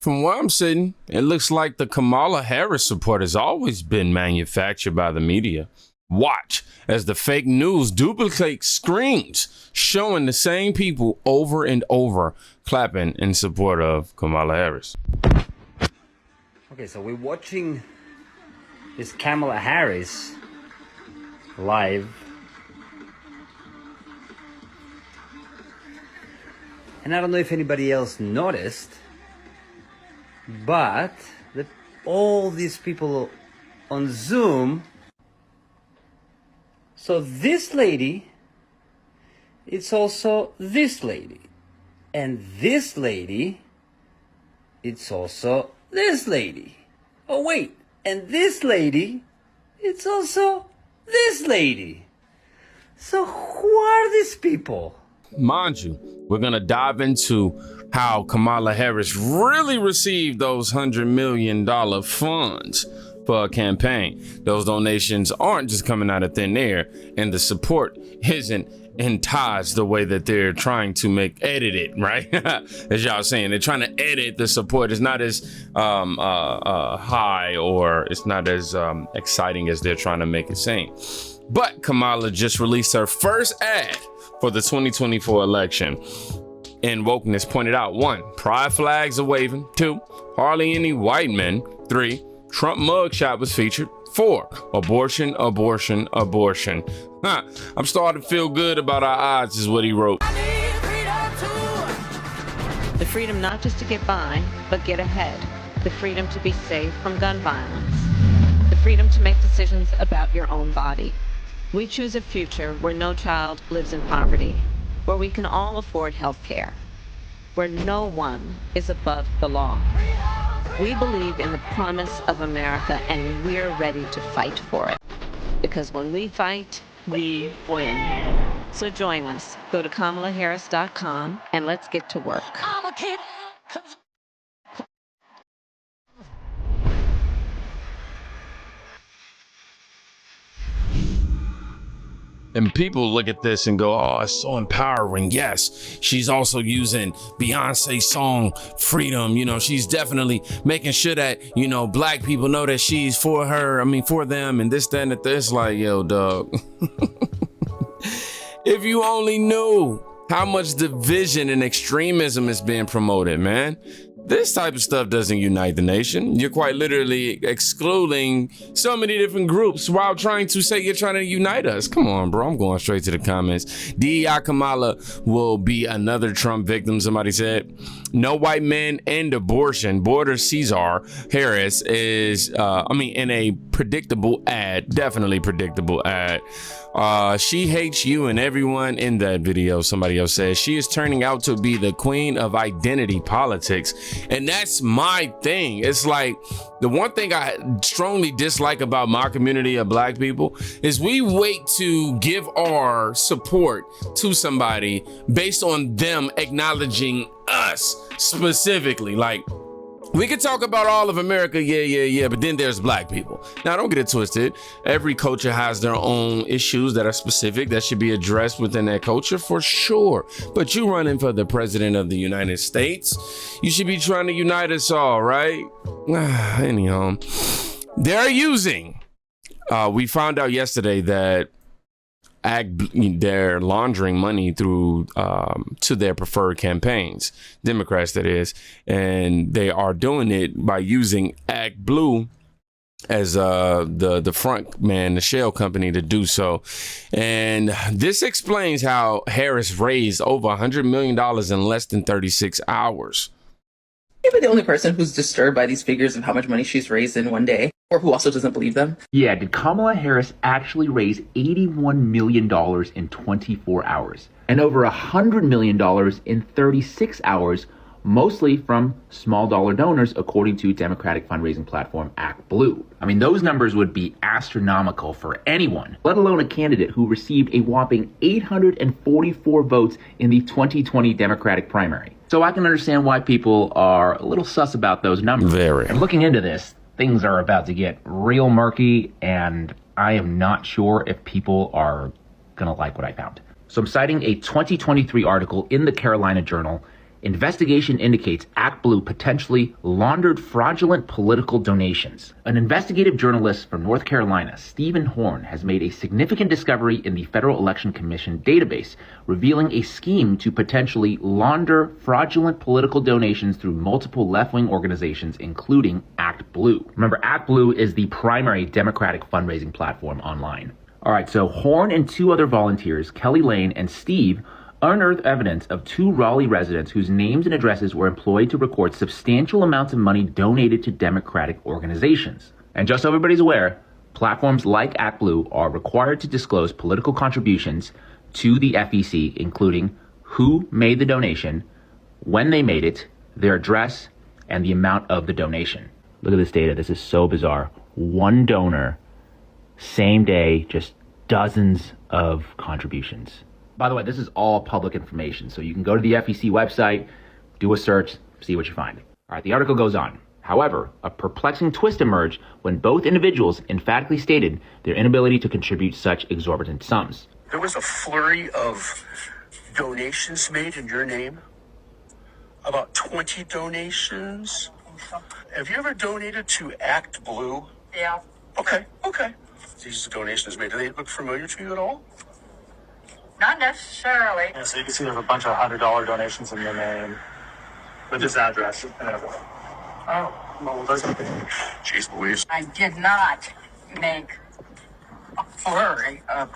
From where I'm sitting, it looks like the Kamala Harris support has always been manufactured by the media. Watch as the fake news duplicates screens showing the same people over and over clapping in support of Kamala Harris. Okay, so we're watching this Kamala Harris live. And I don't know if anybody else noticed, but all these people on Zoom. So this lady, it's also this lady. And this lady, it's also this lady. Oh wait, and this lady, it's also this lady. So who are these people? Mind you, we're going to dive into how Kamala Harris really received those $100 million funds for a campaign. Those donations aren't just coming out of thin air, and the support isn't in ties the way that they're trying to edit it, right? As y'all saying, they're trying to edit the support. It's not as high, or it's not as exciting as they're trying to make it seem. But Kamala just released her first ad for the 2024 election. And Wokeness pointed out: 1, pride flags are waving. 2, hardly any white men. 3, Trump mugshot was featured. 4, abortion, abortion, abortion. I'm starting to feel good about our odds, is what he wrote. The freedom not just to get by, but get ahead. The freedom to be safe from gun violence. The freedom to make decisions about your own body. We choose a future where no child lives in poverty, where we can all afford health care, where no one is above the law. We believe in the promise of America, and we're ready to fight for it. Because when we fight, we win. So join us. Go to KamalaHarris.com and let's get to work. And people look at this and go, oh, it's so empowering. Yes, she's also using Beyonce's song Freedom. You know, she's definitely making sure that, you know, black people know that she's for them, and this, that, and that. It's like, yo, dog. If you only knew how much division and extremism is being promoted, man. This type of stuff doesn't unite the nation. You're quite literally excluding so many different groups while trying to say you're trying to unite us. Come on, bro. I'm going straight to the comments. DEI Kamala will be another Trump victim, somebody said. No white men and abortion. Border Caesar Harris is, in a predictable ad, definitely predictable ad. She hates you and everyone in that video, somebody else says. She is turning out to be the queen of identity politics. And that's my thing. It's like, the one thing I strongly dislike about my community of black people is we wait to give our support to somebody based on them acknowledging us specifically. Like, we could talk about all of America, yeah, but then there's black people. Now, don't get it twisted. Every culture has their own issues that are specific that should be addressed within that culture, for sure. But you running for the president of the United States, you should be trying to unite us all, right? Anyhow, they're using, we found out yesterday that they're laundering money through to their preferred campaigns, Democrats that is, and they are doing it by using ActBlue as the front man, the shell company, to do so. And this explains how Harris raised over $100 million in less than 36 hours. You're the only person who's disturbed by these figures of how much money she's raised in one day, or who also doesn't believe them. Yeah, did Kamala Harris actually raise $81 million in 24 hours? And over $100 million in 36 hours, mostly from small dollar donors, according to Democratic fundraising platform ActBlue. I mean, those numbers would be astronomical for anyone, let alone a candidate who received a whopping 844 votes in the 2020 Democratic primary. So I can understand why people are a little sus about those numbers. Very. And looking into this, things are about to get real murky, and I am not sure if people are gonna like what I found. So I'm citing a 2023 article in the Carolina Journal, Investigation indicates ActBlue potentially laundered fraudulent political donations. An investigative journalist from North Carolina, Stephen Horn, has made a significant discovery in the Federal Election Commission database, revealing a scheme to potentially launder fraudulent political donations through multiple left-wing organizations, including ActBlue. Remember, ActBlue is the primary Democratic fundraising platform online. All right, so Horn and two other volunteers, Kelly Lane and Steve, unearthed evidence of two Raleigh residents whose names and addresses were employed to record substantial amounts of money donated to Democratic organizations. And just so everybody's aware, platforms like ActBlue are required to disclose political contributions to the FEC, including who made the donation, when they made it, their address, and the amount of the donation. Look at this data. This is so bizarre. One donor, same day, just dozens of contributions. By the way, this is all public information, so you can go to the FEC website, do a search, see what you find. All right, the article goes on. However, a perplexing twist emerged when both individuals emphatically stated their inability to contribute such exorbitant sums. There was a flurry of donations made in your name. About 20 donations. Have you ever donated to ActBlue? Yeah. Okay. These donations made, do they look familiar to you at all? Not necessarily. Yeah, so you can see there's a bunch of $100 donations in your name with this address and everything. Oh, well, that's okay. Jeez Louise. I did not make a flurry of,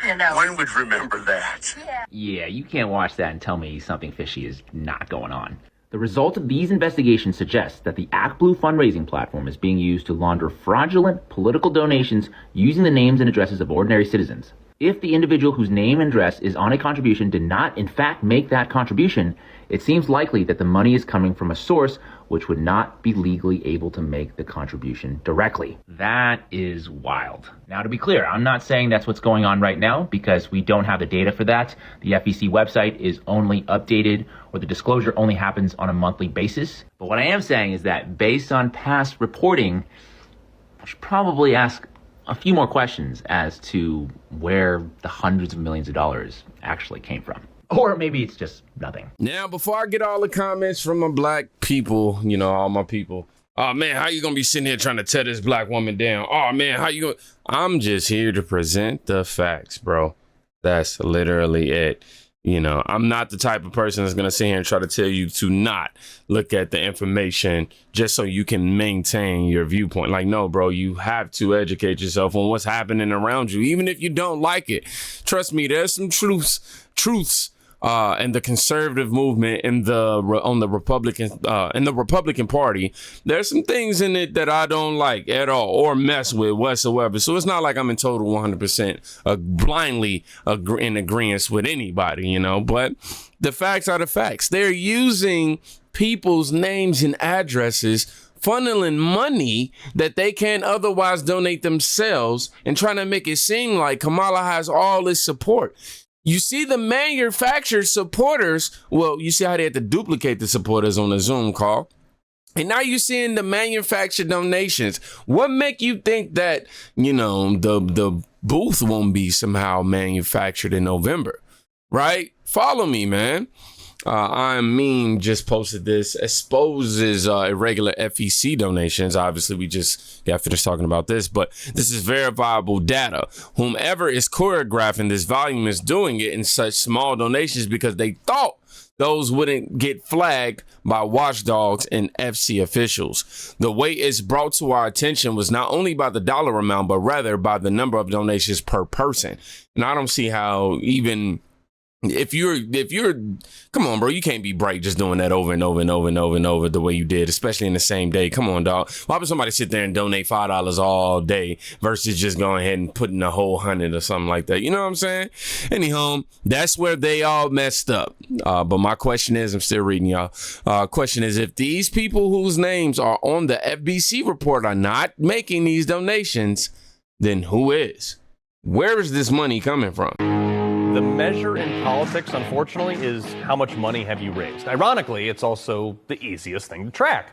One would remember that. Yeah, you can't watch that and tell me something fishy is not going on. The result of these investigations suggests that the ActBlue fundraising platform is being used to launder fraudulent political donations using the names and addresses of ordinary citizens. If the individual whose name and address is on a contribution did not, in fact, make that contribution, it seems likely that the money is coming from a source which would not be legally able to make the contribution directly. That is wild. Now, to be clear, I'm not saying that's what's going on right now because we don't have the data for that. The FEC website is only updated, or the disclosure only happens on a monthly basis. But what I am saying is that based on past reporting, I should probably ask a few more questions as to where the hundreds of millions of dollars actually came from. Or maybe it's just nothing. Now, before I get all the comments from my black people, all my people, oh man, how you gonna be sitting here trying to tear this black woman down? Oh man, how you gonna? I'm just here to present the facts, bro. That's literally it. I'm not the type of person that's going to sit here and try to tell you to not look at the information just so you can maintain your viewpoint. Like, no, bro, you have to educate yourself on what's happening around you, even if you don't like it. Trust me, there's some truths in the conservative movement in the Republican Party. There's some things in it that I don't like at all or mess with whatsoever. So it's not like I'm in total 100% blindly in agreement with anybody, but the facts are the facts. They're using people's names and addresses, funneling money that they can't otherwise donate themselves, and trying to make it seem like Kamala has all this support. You see the manufactured supporters. Well, you see how they had to duplicate the supporters on the Zoom call. And now you're seeing the manufactured donations. What make you think that, the booth won't be somehow manufactured in November, right? Follow me, man. Just posted this, exposes irregular FEC donations. Obviously, we just got finished talking about this, but this is verifiable data. Whomever is choreographing this volume is doing it in such small donations because they thought those wouldn't get flagged by watchdogs and FC officials. The way it's brought to our attention was not only by the dollar amount, but rather by the number of donations per person. And I don't see how even... If you're, come on, bro, you can't be bright just doing that over and over and over and over and over the way you did, especially in the same day. Come on, dog. Why would somebody sit there and donate $5 all day versus just going ahead and putting a whole 100 or something like that? You know what I'm saying? Anyhow, that's where they all messed up. But my question is, I'm still reading y'all. Question is, if these people whose names are on the FBC report are not making these donations, then who is? Where is this money coming from? The measure in politics, unfortunately, is how much money have you raised. Ironically, it's also the easiest thing to track.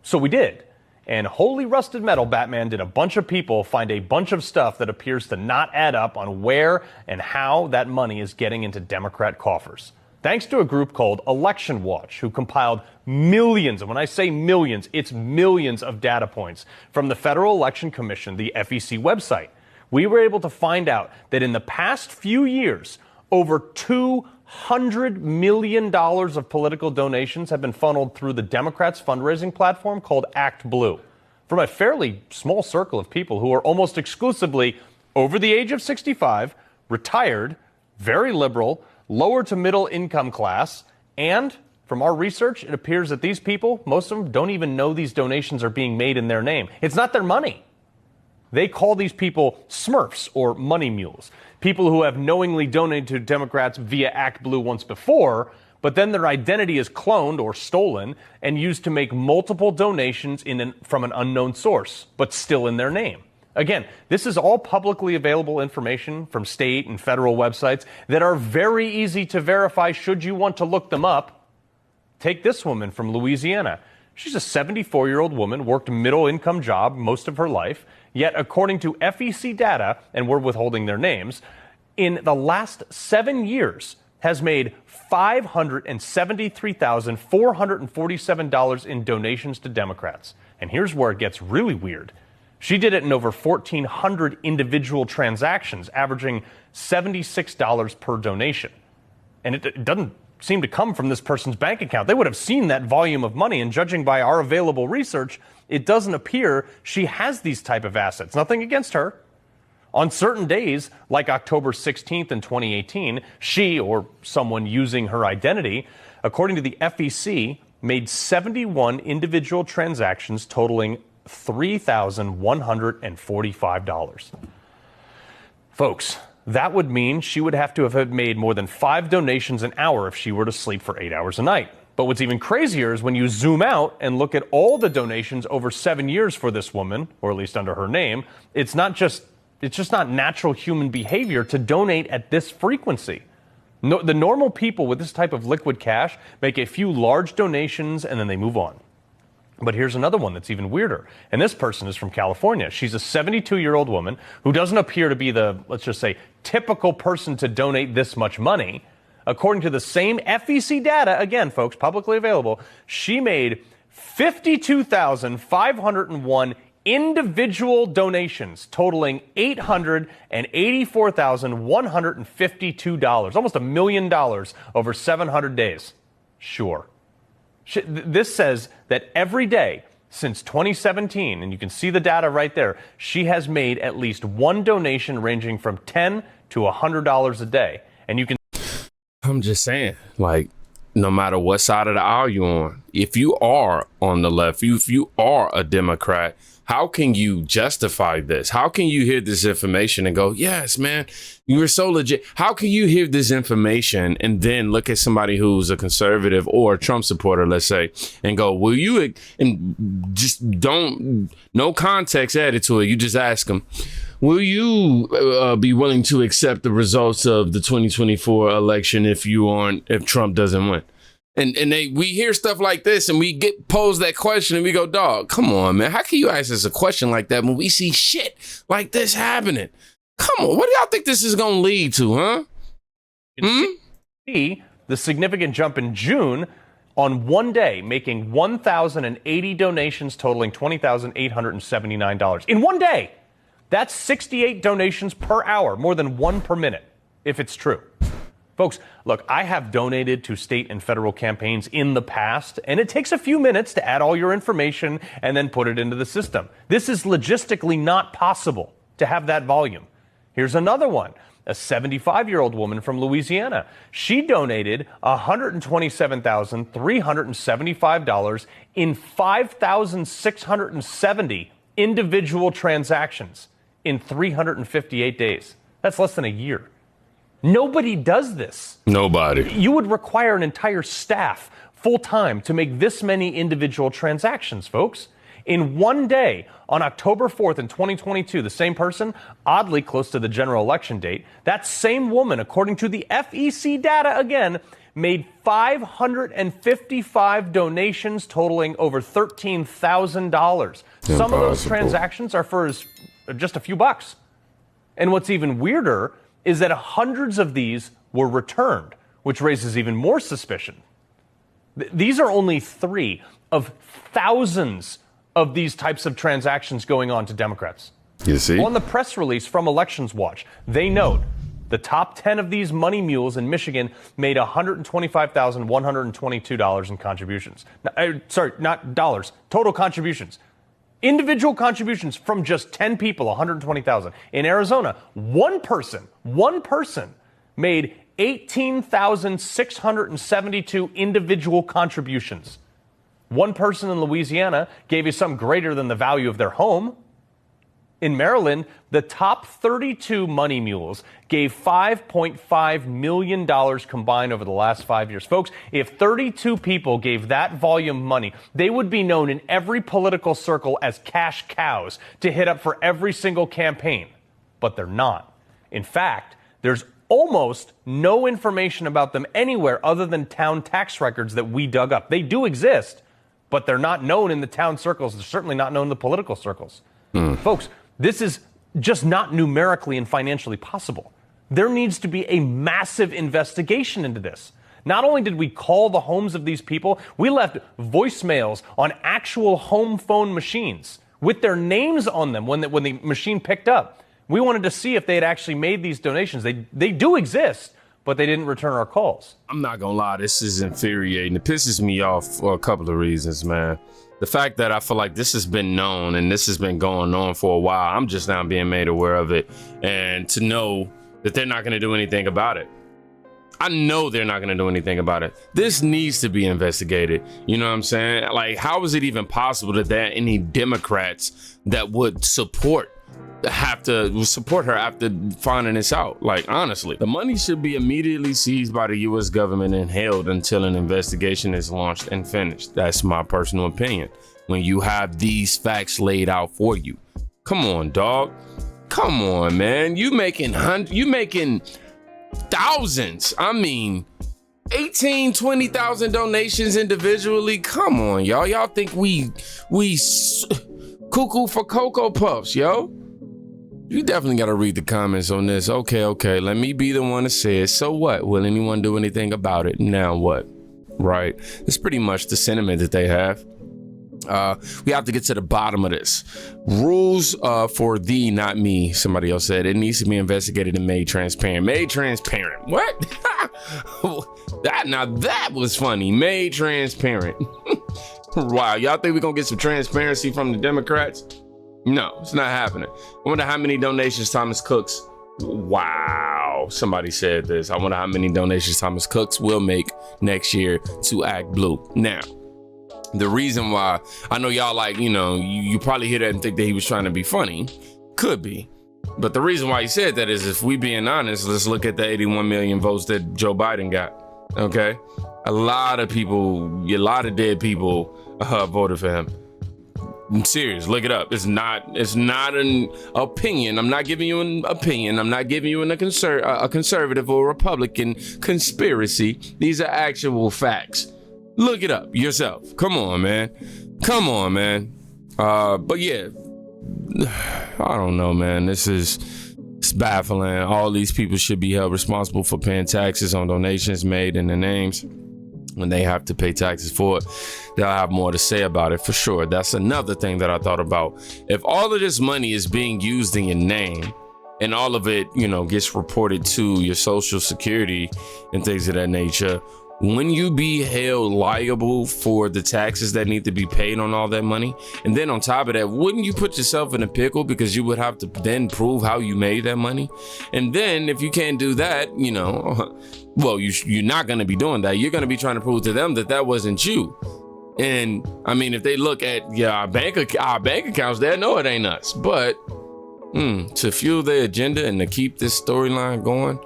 So we did. And holy rusted metal, Batman, did a bunch of people find a bunch of stuff that appears to not add up on where and how that money is getting into Democrat coffers. thanks to a group called Election Watch, who compiled millions, and when I say millions, it's millions of data points from the Federal Election Commission, the FEC website. We were able to find out that in the past few years, over $200 million of political donations have been funneled through the Democrats' fundraising platform called ActBlue, from a fairly small circle of people who are almost exclusively over the age of 65, retired, very liberal, lower to middle income class, and from our research, it appears that these people, most of them, don't even know these donations are being made in their name. It's not their money. They call these people Smurfs or money mules, people who have knowingly donated to Democrats via ActBlue once before, but then their identity is cloned or stolen and used to make multiple donations from an unknown source, but still in their name. Again, this is all publicly available information from state and federal websites that are very easy to verify should you want to look them up. Take this woman from Louisiana. She's a 74-year-old woman, worked a middle-income job most of her life, yet according to FEC data, and we're withholding their names, in the last 7 years has made $573,447 in donations to Democrats. And here's where it gets really weird. She did it in over 1,400 individual transactions, averaging $76 per donation. And it doesn't seem to come from this person's bank account. They would have seen that volume of money, and judging by our available research, it doesn't appear she has these type of assets. Nothing against her. On certain days, like October 16th in 2018, she, or someone using her identity, according to the FEC, made 71 individual transactions totaling $3,145. Folks, that would mean she would have to have made more than 5 donations an hour if she were to sleep for 8 hours a night. But what's even crazier is when you zoom out and look at all the donations over 7 years for this woman, or at least under her name, it's just not natural human behavior to donate at this frequency. No, the normal people with this type of liquid cash make a few large donations and then they move on. But here's another one that's even weirder. And this person is from California. She's a 72-year-old woman who doesn't appear to be the, let's just say, typical person to donate this much money. According to the same FEC data, again, folks, publicly available, she made 52,501 individual donations totaling $884,152, almost $1 million over 700 days. Sure. This says that every day since 2017, and you can see the data right there, she has made at least one donation ranging from $10 to $100 a day. And you can. I'm just saying, like, no matter what side of the aisle you're on, if you are on the left, if you are a Democrat, how can you justify this? How can you hear this information and go, yes, man, you were so legit? How can you hear this information and then look at somebody who's a conservative or a Trump supporter, let's say, and go, will you, and just no context added to it. You just ask them, will you be willing to accept the results of the 2024 election if Trump doesn't win? And we hear stuff like this and we get posed that question and we go, dog, come on, man. How can you ask us a question like that when we see shit like this happening? Come on. What do y'all think this is going to lead to, huh? See the significant jump in June on one day, making 1,080 donations totaling $20,879 in one day. That's 68 donations per hour, more than one per minute, if it's true. Folks, look, I have donated to state and federal campaigns in the past, and it takes a few minutes to add all your information and then put it into the system. This is logistically not possible to have that volume. Here's another one, a 75-year-old woman from Louisiana. She donated $127,375 in 5,670 individual transactions in 358 days. That's less than a year. Nobody does this. Nobody. You would require an entire staff full-time to make this many individual transactions, folks. In one day, on October 4th in 2022, the same person, oddly close to the general election date, that same woman, according to the FEC data again, made 555 donations totaling over $13,000. Some of those transactions are for just a few bucks. And what's even weirder is that hundreds of these were returned, which raises even more suspicion. These are only 3 of thousands of these types of transactions going on to Democrats. You see? On the press release from Elections Watch, they note the top 10 of these money mules in Michigan made $125,122 in contributions. Sorry, not dollars, total contributions. Individual contributions from just 10 people, 120,000. In Arizona, one person made 18,672 individual contributions. One person in Louisiana gave you something greater than the value of their home. In Maryland, the top 32 money mules gave $5.5 million combined over the last 5 years. Folks, if 32 people gave that volume of money, they would be known in every political circle as cash cows to hit up for every single campaign. But they're not. In fact, there's almost no information about them anywhere other than town tax records that we dug up. They do exist, but they're not known in the town circles. They're certainly not known in the political circles. Folks, this is just not numerically and financially possible. There needs to be a massive investigation into this. Not only did we call the homes of these people, we left voicemails on actual home phone machines with their names on them when the machine picked up. We wanted to see if they had actually made these donations. They do exist, but they didn't return our calls. I'm not gonna lie, this is infuriating. It pisses me off for a couple of reasons, man. The fact that I feel like this has been known and this has been going on for a while, I'm just now being made aware of it, and to know that they're not going to do anything about it. I know they're not going to do anything about it. This needs to be investigated. You know what I'm saying? Like, how is it even possible that there are any Democrats that would support her after finding this out? Like, honestly, the money should be immediately seized by the U.S. government and held until an investigation is launched and finished. That's my personal opinion. When you have these facts laid out for you, come on, dog. Come on, man. You making thousands. I mean, 18, 20,000 donations individually. Come on, y'all. Y'all think we cuckoo for Cocoa Puffs, yo? You definitely got to read the comments on this. Okay. Let me be the one to say it. So what? Will anyone do anything about it? Now what? Right? It's pretty much the sentiment that they have. We have to get to the bottom of this. Rules for thee, not me. Somebody else said it needs to be investigated and made transparent. Made transparent. What? That was funny. Made transparent. Wow. Y'all think we're going to get some transparency from the Democrats? No, it's not happening. I wonder how many donations Thomas Cooks. Wow. Somebody said this. I wonder how many donations Thomas Cooks will make next year to ActBlue. Now, the reason why, I know y'all like, you probably hear that and think that he was trying to be funny. Could be. But the reason why he said that is, if we being honest, let's look at the 81 million votes that Joe Biden got. Okay? A lot of dead people voted for him. I'm serious. Look it up. It's not an opinion. I'm not giving you an opinion. I'm not giving you a conservative or Republican conspiracy. These are actual facts. Look it up yourself. Come on, man. But yeah, I don't know, man. It's baffling. All these people should be held responsible for paying taxes on donations made in their names. When they have to pay taxes for it, they'll have more to say about it for sure. That's another thing that I thought about. If all of this money is being used in your name and all of it, gets reported to your Social Security and things of that nature, wouldn't you be held liable for the taxes that need to be paid on all that money? And then on top of that, wouldn't you put yourself in a pickle because you would have to then prove how you made that money? And then if you can't do that, well, you're not going to be doing that. You're going to be trying to prove to them that wasn't you. And I mean, if they look at our bank accounts, they know it ain't us. But to fuel their agenda and to keep this storyline going,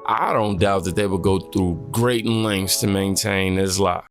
I don't doubt that they will go through great lengths to maintain this lie.